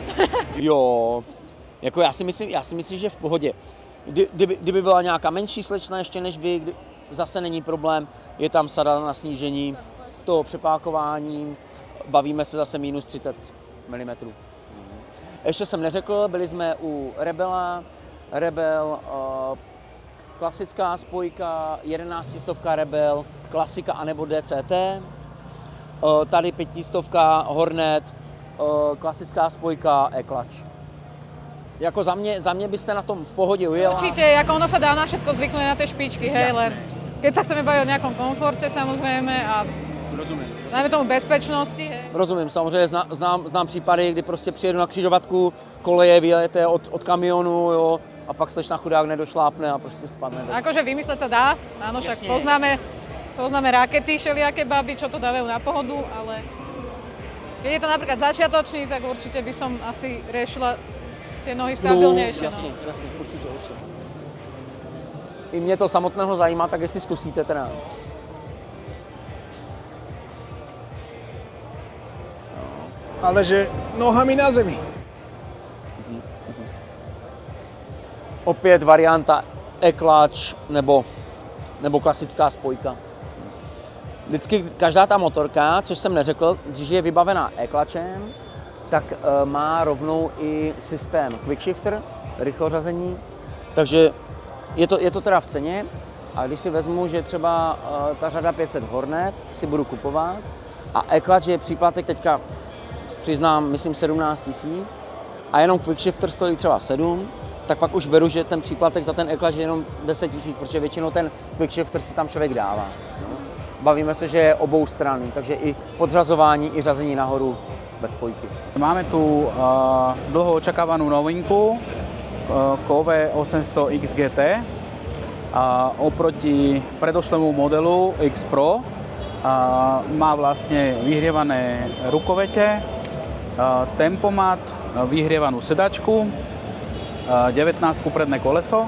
Jo, jako já si myslím, že v pohodě. Kdyby byla nějaká menší slečna ještě než vy, zase není problém, je tam sada na snížení toho přepákování, bavíme se zase minus 30 mm. Ještě jsem neřekl, byli jsme u Rebela, klasická spojka, 11 stovka Rebel, klasika anebo DCT, tady 500 Hornet, klasická spojka E-Clutch. Jako za mě byste na tom v pohodě ujela. Určite, ako ono sa dá na všetko zvyknúť na tie špičky, hej, len keď sa chceme baviť o nejakom komforte samozrejme a najmä tomu bezpečnosti, hej. Rozumím, samozřejmě znám případy, kdy prostě přijedu na křižovatku, koleje vyjete od kamionu, jo, a pak slečna chudák nedošlápne a prostě spadne. Akože vymysleť sa dá, áno, však poznáme rakety, všelijaké baby, čo to dávajú na pohodu, ale keď je to napríklad začiatočný, tak určite by som asi riešila tie nohy stabilnejšie. Jasně, určitě. i mě to samotného zajímá, tak jestli zkusíte teda. Ale že nohami na zemi. Opět varianta e-clutch nebo klasická spojka. Vždycky každá ta motorka, což jsem neřekl, když je vybavená e-clutchem, tak má rovnou i systém quickshifter, rychlořazení, takže je to teda v ceně. A když si vezmu, že třeba ta řada 500 Hornet si budu kupovat a e-clutch je příplatek teďka, přiznám, myslím 17 000 a jenom quickshifter stojí třeba 7, tak pak už beru, že ten příplatek za ten e-clutch je jenom 10 000, protože většinou ten quickshifter si tam člověk dává. No. Bavíme se, že je oboustranný, takže i podřazování, i řazení nahoru bez spojky. Máme tu dlho očakávanú novinku KOV 800 XGT. Oproti predošlému modelu X Pro má vlastne vyhrievané rukovete, tempomat, vyhrievanú sedačku, 19 predné koleso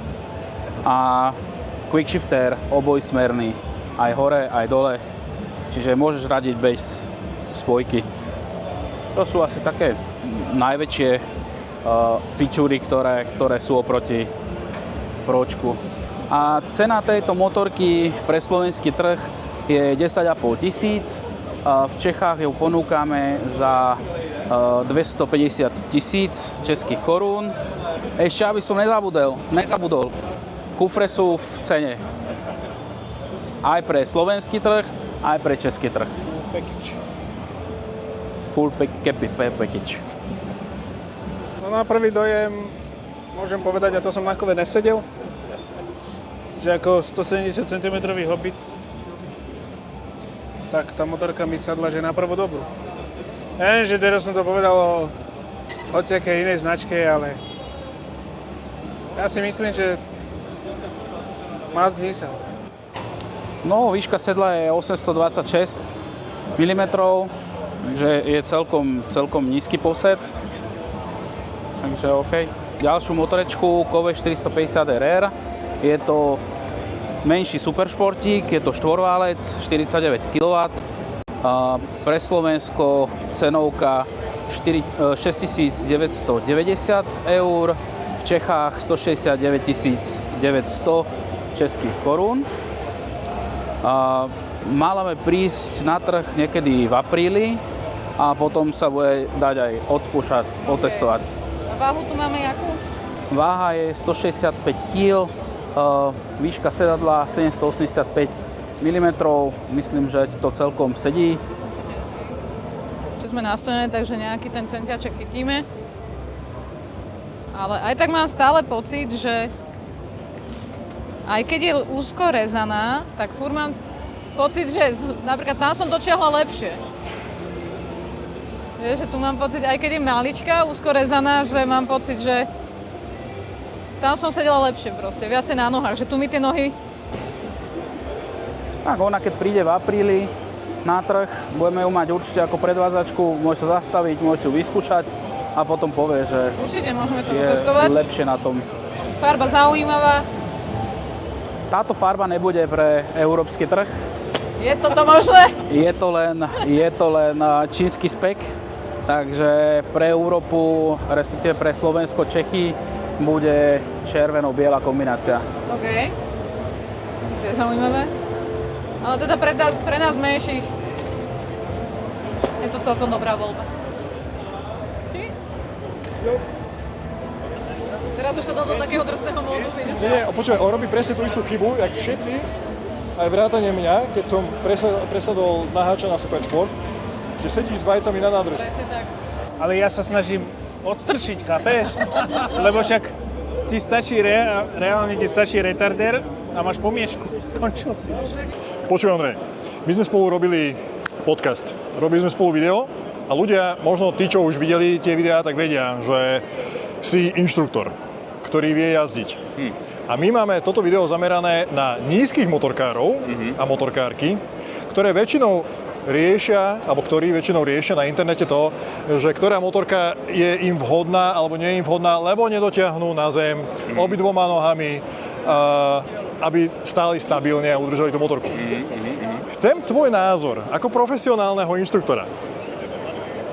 a quickshifter obojsmerný, aj hore, aj dole, čiže môžeš radiť bez spojky. To sú asi také najväčšie featurey, ktoré sú oproti Pročku. A cena tejto motorky pre slovenský trh je 10 500. V Čechách ju ponúkame za 250 000 českých korún. Ešte, aby som nezabudol, kufre sú v cene. Aj pre slovenský trh, aj pre český trh. Full package. No na prvý dojem môžem povedať, a to som na kove nesedel, že ako 170 cm Hobbit, tak tá motorka mi sadla, že na prvú dobrú. Neviem, že teraz som to povedal o hociakej inej značke, ale ja si myslím, že má zmysel. No, výška sedla je 826 mm, že je celkom nízky posed. Takže OK. Ďalšiu motorečku KOV 450 RR. Je to menší superšportík, je to štvorválec, 49 kW. Pre Slovensko cenovka 6990 eur, v Čechách 169 900 českých korún. Mala prísť na trh niekedy v apríli a potom sa bude dať aj odskúšať, otestovať. A váhu tu máme jakú? Váha je 165 kg, výška sedadla 785 mm, myslím, že to celkom sedí. Čo sme nastojené, takže nejaký ten centiaček chytíme. Ale aj tak mám stále pocit, že aj keď je úzko rezaná, tak furt mám pocit, že napríklad tam som dočiahla lepšie. Vieš, že tu mám pocit, aj keď je maličká, úzko rezaná, že mám pocit, že tam som sedela lepšie proste, viacej na nohách, že tu mi tie nohy... Tak ona keď príde v apríli na trh, budeme ju mať určite ako predvádzačku, môže sa zastaviť, môže ju vyskúšať a potom povie, že určite môžeme to je otestovať. lepšie na tom. Farba zaujímavá. Táto farba nebude pre európsky trh. Je toto možné? Je to len čínsky spek, takže pre Európu, respektíve pre Slovensko, Čechy bude červeno-biela kombinácia. OK. To je zaujímavé. Ale teda pre nás menších je to celkom dobrá voľba. Ty? Teraz už sa dal do takého drsného módu. Nie, počúvaj, on robí presne tú istú chybu, jak všetci, aj vrátane mňa, keď som presadol z naháča na Supersport, že sedí s vajcami na nádrži. Presne tak. Ale ja sa snažím odstrčiť, chápeš? Lebo však ti stačí, reálne ti stačí retardér a máš pomiešku. Skončil si. Počuj, Ondrej, my sme spolu robili podcast, robili sme spolu video a ľudia, možno tí, čo už videli tie videá, tak vedia, že si inštruktor, ktorý vie jazdiť. A my máme toto video zamerané na nízkych motorkárov a motorkárky, ktoré väčšinou riešia, alebo ktorí väčšinou riešia na internete to, že ktorá motorka je im vhodná alebo nie je im vhodná, lebo nedotiahnú na zem obidvoma nohami, aby stáli stabilne a udržali tú motorku. Chcem tvoj názor ako profesionálneho inštruktora,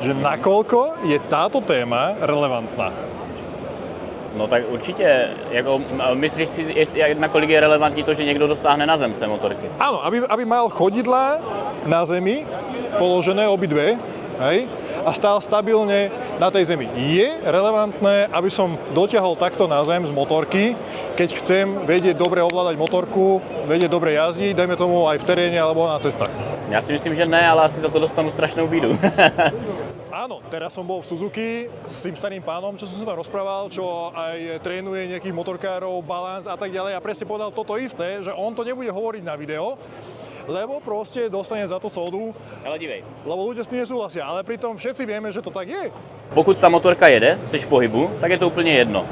že nakoľko je táto téma relevantná? No tak určitě, jako, myslíš si, nakolik je relevantní to, že někdo dosáhne na zem z té motorky? Áno, aby mal chodidlá na zemi, položené obidve, hej, a stál stabilne na tej zemi. Je relevantné, aby som dotiahol takto na zem z motorky, keď chcem vedieť dobre ovládať motorku, vedieť dobre jazdiť, dajme tomu aj v teréne alebo na cestách? Já si myslím, že ne, ale asi za to dostanu strašnou bídu. Áno, teraz som bol v Suzuki s tým starým pánom, čo som sa tam rozprával, čo aj trénuje nejakých motorkárov, balans a tak ďalej a presne povedal toto isté, že on to nebude hovoriť na video, lebo proste dostane za to sodu. Ale dívej. Lebo ľudia s tým nesúhlasia, ale pritom všetci vieme, že to tak je. Pokud ta motorka jede, jsi v pohybu, tak je to úplně jedno.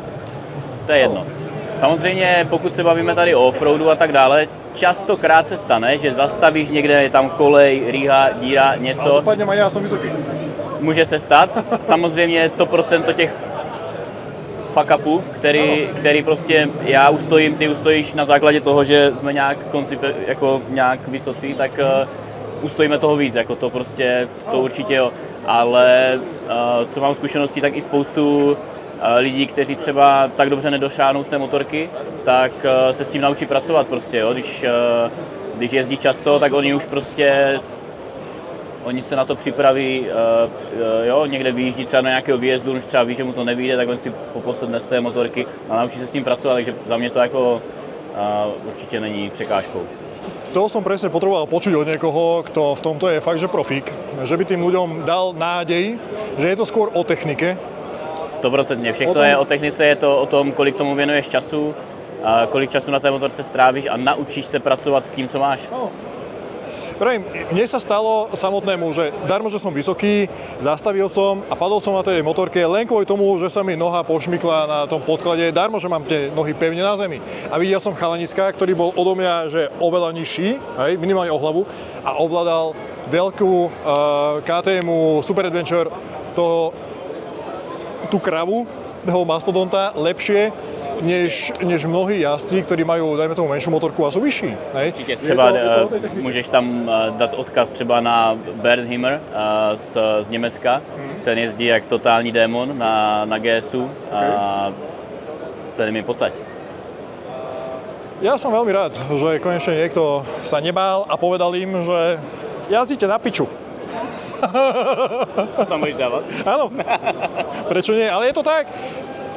To je jedno. Samozřejmě, pokud se bavíme tady o offroadu a tak dále, častokrát se stane, že zastavíš někde, je tam kolej, rýha, díra, něco. Ale dopadne ma, ja som vysoký. Může se stát. Samozřejmě to procento těch fuck upů, který prostě já ustojím, ty ustojíš na základě toho, že jsme nějak vysocí, tak ustojíme toho víc, jako to prostě, to určitě jo. Ale co mám zkušenosti, tak i spoustu lidí, kteří třeba tak dobře nedošáhnou z té motorky, tak se s tím naučí pracovat prostě, jo. Když jezdí často, tak oni už prostě oni se na to připraví, jo, někde vyjíždí třeba na nějakého výjezdu, už třeba ví, že mu to nevyjde, tak on si poposedne z té motorky a naučí se s tím pracovat, takže za mě to jako určitě není překážkou. To som presne potreboval počuť od niekoho, kto v tomto je fakt, že profík, že by tým ľuďom dal nádej, že je to skôr o technike. 100%. Všechno je o technice, je to o tom, kolik tomu věnuješ času, kolik času na té motorce strávíš a naučíš se pracovat s tím, co máš. Pravím, mne sa stalo samotnému, že darmo, že som vysoký, zastavil som a padol som na tej motorke len kvôli tomu, že sa mi noha pošmykla na tom podklade, darmo, že mám tie nohy pevne na zemi. A videl som chalaniska, ktorý bol odo mňa, že oveľa nižší, hej, minimálne o hlavu, a ovládal veľkú KTM Super Adventure, tú kravu, toho mastodonta, lepšie, než mnohí jazdci, ktorí majú, dajme tomu, menšiu motorku a sú vyšší. Určitě, třeba můžeš tam dát odkaz třeba na Bernd Himmer z Německa. Ten jezdí jak totální démon na GSu a ten mi pocať. Ja som veľmi rád, že konečne niekto sa nebál a povedal im, že jazdíte na piču. To tam budeš dávať? Áno. Prečo nie? Ale je to tak.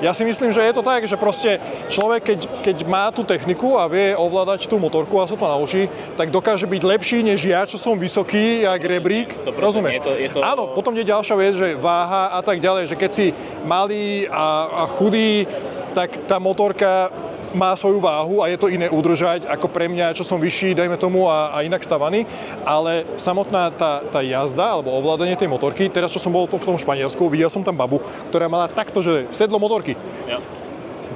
Ja si myslím, že je to tak, že proste človek, keď má tú techniku a vie ovládať tú motorku a sa to naučí, tak dokáže byť lepší než ja, čo som vysoký, jak rebrík. Rozumieš? Áno, potom je ďalšia vec, že váha a tak ďalej, že keď si malý a chudý, tak tá motorka má svoju váhu a je to iné udržať ako pre mňa, čo som vyšší, dajme tomu, a inak stavaný. Ale samotná tá jazda alebo ovládanie tej motorky, teraz čo som bol v tom Španielsku, videl som tam babu, ktorá mala takto, že sedlo motorky. Ja.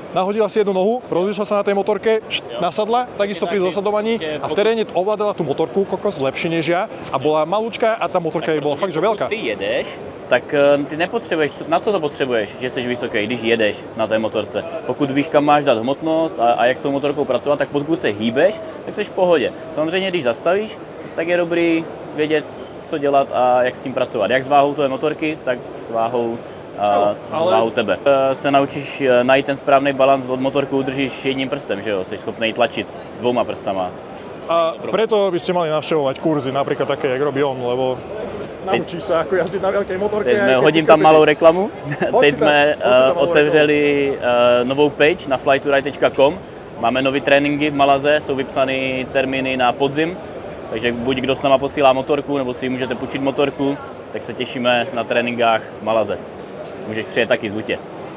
Nahodila si jednu nohu, rozlišla sa na tej motorke, nasadla, takisto pri zasadovaní a v teréne ovládala tú motorku kokos lepšie než ja a bola malúčka a tá motorka jej bola fakt, že veľká. Ty jedeš, tak ty nepotřebuješ, na co to potřebuješ, že jsi vysoký, když jedeš na té motorce. Pokud víš, kam máš dát hmotnost a jak s tou motorkou pracovat, tak pokud se hýbeš, tak jsi v pohodě. Samozřejmě, když zastavíš, tak je dobrý vědět, co dělat a jak s tím pracovat. Jak s váhou tvé motorky, tak s váhou váhu tebe. Se naučíš najít ten správný balans, od motorku udržíš jedním prstem, že jo? Jsi schopný tlačit 2 prstama. A preto by ste mali navštevovať kurzy, napríklad také, jak robí on, lebo naučíš sa, ako jazdiť na veľkej motorke. Hodím tam malou reklamu. Teď jsme otevřeli novou page na flytoride.com. Máme nové tréninky v Malaze, jsou vypsané termíny na podzim, takže buď kdo s náma posílá motorku, nebo si můžete půjčit motorku, tak se těšíme na tréninkách v Malaze. Môžeš přijet taky z Lutě.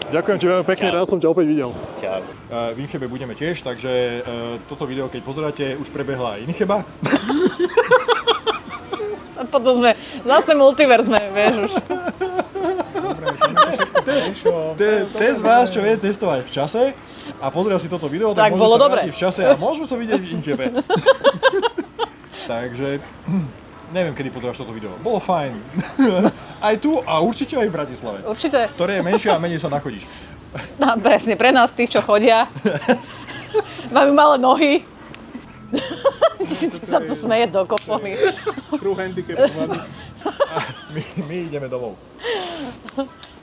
Ďakujem ti veľmi pekne, rád som ťa opäť videl. Čau. V Inchebe budeme tiež, takže toto video, keď pozeráte, už prebehla aj Incheba. A potom sme zase multiverzme, vieš už. Ten z vás, čo vie cestovať v čase a pozrel si toto video, tak môže sa vrátiť v čase a môžeme sa vidieť v Inchebe. Takže neviem, kedy pozeráš toto video. Bolo fajn. Aj tu a určite aj v Bratislave. Určite. Ktoré je menšie a menej sa nachodíš. No, presne, pre nás tých, čo chodia. Máme malé nohy. sa tu smeje do kopony. Kruh handicapu vady. My ideme domov.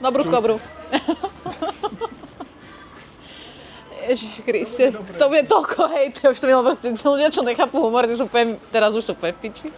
Dobrú skobru. Ježiš Kriste, to bude toľko hejtu, už to mi ľudia, čo nechápu humor, teraz už sú úplne v piči.